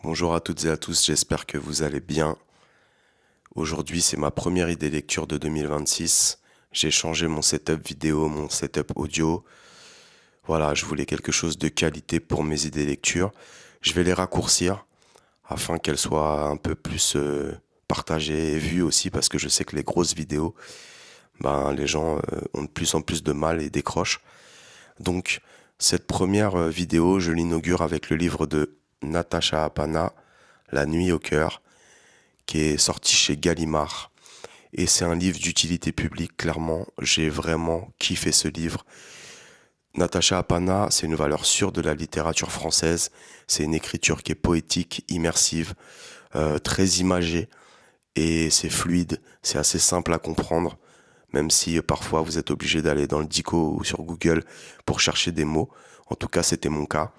Bonjour à toutes et à tous, j'espère que vous allez bien. Aujourd'hui, c'est ma première idée lecture de 2026. J'ai changé mon setup vidéo, mon setup audio. Voilà, je voulais quelque chose de qualité pour mes idées lecture. Je vais les raccourcir afin qu'elles soient un peu plus partagées et vues aussi parce que je sais que les grosses vidéos, les gens ont de plus en plus de mal et décrochent. Donc, cette première vidéo, je l'inaugure avec le livre de Natacha Apana, La nuit au cœur, qui est sorti chez Gallimard. Et c'est un livre d'utilité publique, clairement. J'ai vraiment kiffé ce livre. Natacha Apana, c'est une valeur sûre de la littérature française. C'est une écriture qui est poétique, immersive, très imagée. Et c'est fluide, c'est assez simple à comprendre. Même si parfois vous êtes obligé d'aller dans le Dico ou sur Google pour chercher des mots. En tout cas, c'était mon cas.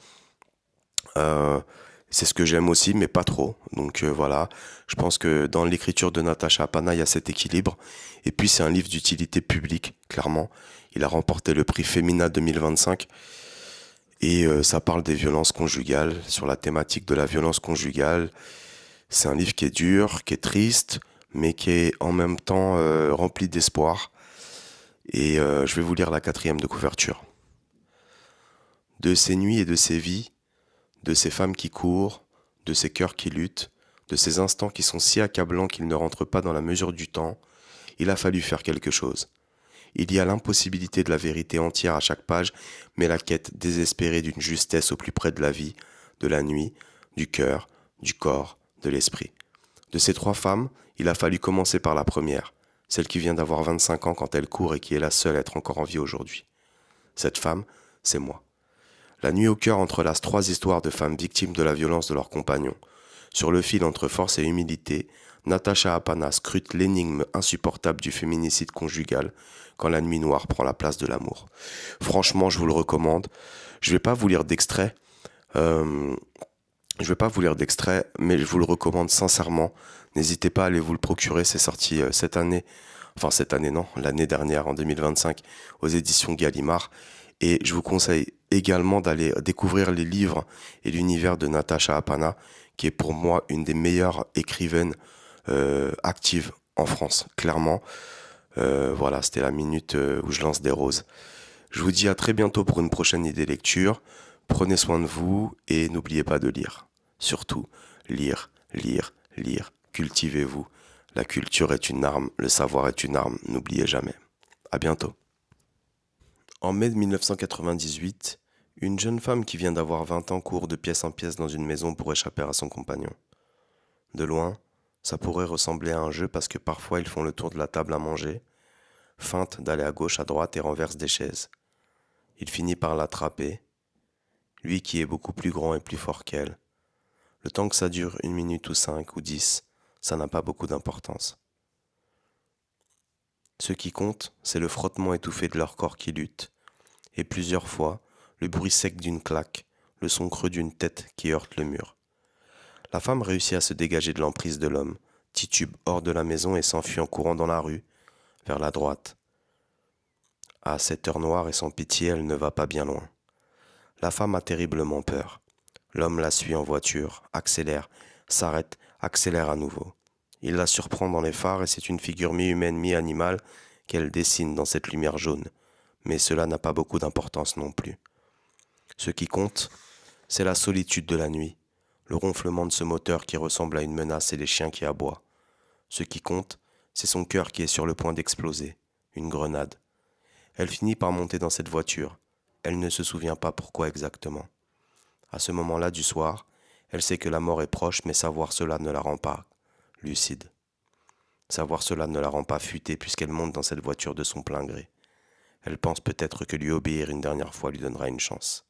Euh, c'est ce que j'aime aussi, mais pas trop. Donc voilà, je pense que dans l'écriture de Natacha Apana, il y a cet équilibre. Et puis c'est un livre d'utilité publique, clairement. Il a remporté le prix Femina 2025 et ça parle des violences conjugales, sur la thématique de la violence conjugale. C'est un livre qui est dur, qui est triste, mais qui est en même temps rempli d'espoir. Et je vais vous lire la quatrième de couverture. De ces nuits et de ces vies, de ces femmes qui courent, de ces cœurs qui luttent, de ces instants qui sont si accablants qu'ils ne rentrent pas dans la mesure du temps, il a fallu faire quelque chose. Il y a l'impossibilité de la vérité entière à chaque page, mais la quête désespérée d'une justesse au plus près de la vie, de la nuit, du cœur, du corps, de l'esprit. De ces trois femmes, il a fallu commencer par la première, celle qui vient d'avoir 25 ans quand elle court et qui est la seule à être encore en vie aujourd'hui. Cette femme, c'est moi. La nuit au cœur entrelace trois histoires de femmes victimes de la violence de leurs compagnons. Sur le fil entre force et humilité, Natacha Apana scrute l'énigme insupportable du féminicide conjugal quand la nuit noire prend la place de l'amour. Franchement, je vous le recommande. Je vais pas vous lire d'extrait. euh, je vais pas vous lire d'extrait, mais je vous le recommande sincèrement. N'hésitez pas à aller vous le procurer. C'est sorti cette année. Enfin, cette année non, l'année dernière, en 2025, aux éditions Gallimard. Et je vous conseille également d'aller découvrir les livres et l'univers de Natacha Apana, qui est pour moi une des meilleures écrivaines actives en France, clairement. Voilà, c'était la minute où je lance des roses. Je vous dis à très bientôt pour une prochaine idée lecture. Prenez soin de vous et n'oubliez pas de lire. Surtout, lire, lire, lire. Cultivez-vous. La culture est une arme, le savoir est une arme, n'oubliez jamais. À bientôt. En mai 1998, une jeune femme qui vient d'avoir 20 ans court de pièce en pièce dans une maison pour échapper à son compagnon. De loin, ça pourrait ressembler à un jeu parce que parfois ils font le tour de la table à manger, feintent d'aller à gauche, à droite et renversent des chaises. Il finit par l'attraper, lui qui est beaucoup plus grand et plus fort qu'elle. Le temps que ça dure 1 minute ou 5 ou 10, ça n'a pas beaucoup d'importance. Ce qui compte, c'est le frottement étouffé de leur corps qui lutte, et plusieurs fois, le bruit sec d'une claque, le son creux d'une tête qui heurte le mur. La femme réussit à se dégager de l'emprise de l'homme, titube hors de la maison et s'enfuit en courant dans la rue, vers la droite. À cette heure noire et sans pitié, elle ne va pas bien loin. La femme a terriblement peur. L'homme la suit en voiture, accélère, s'arrête, accélère à nouveau. Il la surprend dans les phares et c'est une figure mi-humaine, mi-animale qu'elle dessine dans cette lumière jaune. Mais cela n'a pas beaucoup d'importance non plus. Ce qui compte, c'est la solitude de la nuit, le ronflement de ce moteur qui ressemble à une menace et les chiens qui aboient. Ce qui compte, c'est son cœur qui est sur le point d'exploser, une grenade. Elle finit par monter dans cette voiture. Elle ne se souvient pas pourquoi exactement. À ce moment-là du soir, elle sait que la mort est proche, mais savoir cela ne la rend pas lucide. Savoir cela ne la rend pas futée puisqu'elle monte dans cette voiture de son plein gré. Elle pense peut-être que lui obéir une dernière fois lui donnera une chance.